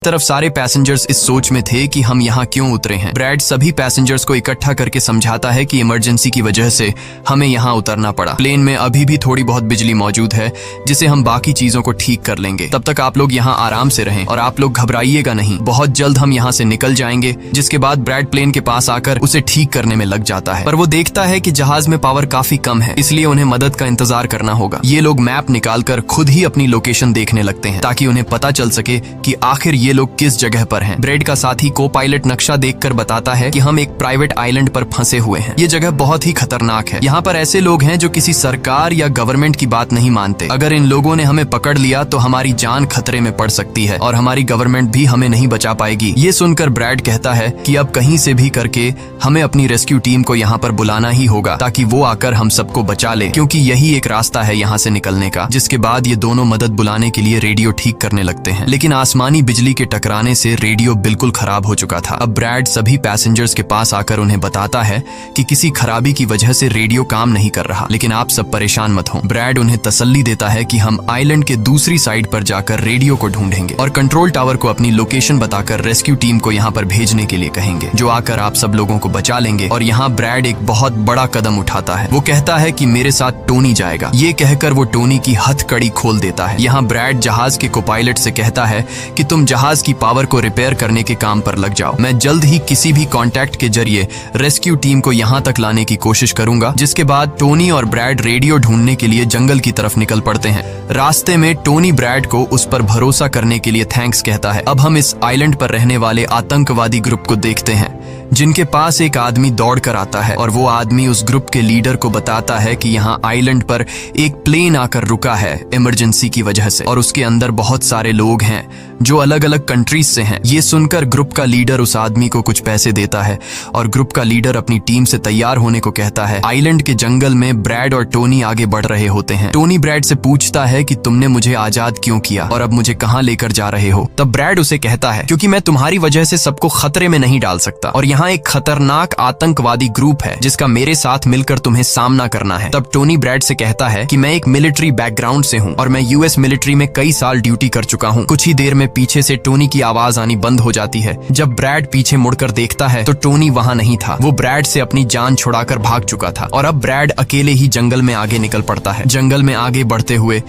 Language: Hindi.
तरफ सारे पैसेंजर्स इस सोच में थे कि हम यहाँ क्यों उतरे हैं। ब्रैड सभी पैसेंजर्स को इकट्ठा करके समझाता है कि इमरजेंसी की वजह से हमें यहाँ उतरना पड़ा। प्लेन में अभी भी थोड़ी बहुत बिजली मौजूद है जिसे हम बाकी चीजों को ठीक कर लेंगे। तब तक आप लोग यहाँ आराम से रहें और आप लोग घबराइएगा नहीं, बहुत जल्द हम यहाँ से निकल जाएंगे। जिसके बाद ब्रैड प्लेन के पास आकर उसे ठीक करने में लग जाता है, पर वो देखता है कि जहाज में पावर काफी कम है, इसलिए उन्हें मदद का इंतजार करना होगा। ये लोग मैप निकालकर खुद ही अपनी लोकेशन देखने लगते हैं ताकि उन्हें पता चल सके कि आखिर ये लोग किस जगह पर हैं। ब्रैड का साथी को पायलट नक्शा देखकर बताता है कि हम एक प्राइवेट आइलैंड पर फंसे हुए हैं। ये जगह बहुत ही खतरनाक है। यहाँ पर ऐसे लोग हैं जो किसी सरकार या गवर्नमेंट की बात नहीं मानते। अगर इन लोगों ने हमें पकड़ लिया तो हमारी जान खतरे में पड़ सकती है और हमारी गवर्नमेंट भी हमें नहीं बचा पाएगी। ये सुनकर ब्रैड कहता है कि अब कहीं से भी करके हमें अपनी रेस्क्यू टीम को यहाँ पर बुलाना ही होगा ताकि वो आकर हम सबको बचा ले, क्योंकि यही एक रास्ता है यहाँ से निकलने का। जिसके बाद ये दोनों मदद बुलाने के लिए रेडियो ठीक करने लगते हैं, लेकिन आसमानी बिजली के टकराने से रेडियो बिल्कुल खराब हो चुका था। अब ब्रैड सभी पैसेंजर्स के पास आकर उन्हें बताता है कि किसी खराबी की वजह से रेडियो काम नहीं कर रहा, लेकिन आप सब परेशान मत हो। ब्रैड उन्हें तसल्ली देता है कि हम आइलैंड के दूसरी साइड पर जाकर रेडियो को ढूंढेंगे और कंट्रोल टावर को अपनी लोकेशन बताकर रेस्क्यू टीम को यहाँ पर भेजने के लिए कहेंगे, जो आकर आप सब लोगों को बचा लेंगे। और यहाँ ब्रैड एक बहुत बड़ा कदम उठाता है। वो कहता है कि मेरे साथ टोनी जाएगा। ये कहकर वो टोनी की हथकड़ी खोल देता है। यहाँ ब्रैड जहाज के को पायलट से कहता है कि तुम जहाज की पावर को रिपेयर करने के काम पर लग जाओ। मैं जल्द ही किसी भी कांटेक्ट के जरिए रेस्क्यू टीम को यहाँ तक लाने की कोशिश करूंगा। जिसके बाद टोनी और ब्रैड रेडियो ढूंढने के लिए जंगल की तरफ निकल पड़ते हैं। रास्ते में टोनी ब्रैड को उस पर भरोसा करने के लिए थैंक्स कहता है। अब हम इस आइलैंड पर रहने वाले आतंकवादी ग्रुप को देखते हैं, जिनके पास एक आदमी दौड़ कर आता है और वो आदमी उस ग्रुप के लीडर को बताता है कि यहाँ आइलैंड पर एक प्लेन आकर रुका है इमरजेंसी की वजह से और उसके अंदर बहुत सारे लोग हैं जो अलग अलग कंट्रीज से हैं। ये सुनकर ग्रुप का लीडर उस आदमी को कुछ पैसे देता है और ग्रुप का लीडर अपनी टीम से तैयार होने को कहता है। आइलैंड के जंगल में ब्रैड और टोनी आगे बढ़ रहे होते हैं। टोनी ब्रैड से पूछता है कि तुमने मुझे आजाद क्यों किया और अब मुझे कहाँ लेकर जा रहे हो। तब ब्रैड उसे कहता है क्योंकि मैं तुम्हारी वजह से सबको खतरे में नहीं डाल सकता और यहाँ एक खतरनाक आतंकवादी ग्रुप है जिसका मेरे साथ मिलकर तुम्हें सामना करना है। तब टोनी ब्रैड से कहता है कि मैं एक मिलिट्री बैकग्राउंड से हूँ और मैं यूएस मिलिट्री में कई साल ड्यूटी कर चुका हूँ। कुछ ही देर में पीछे से टोनी की आवाज आनी बंद हो जाती है। जब ब्रैड पीछे मुड़कर देखता है तो टोनी वहाँ नहीं था। वो ब्रैड से अपनी जान छुड़ाकर भाग चुका था और अब ब्रैड अकेले ही जंगल में आगे निकल पड़ता है। जंगल में आगे बढ़ते हुए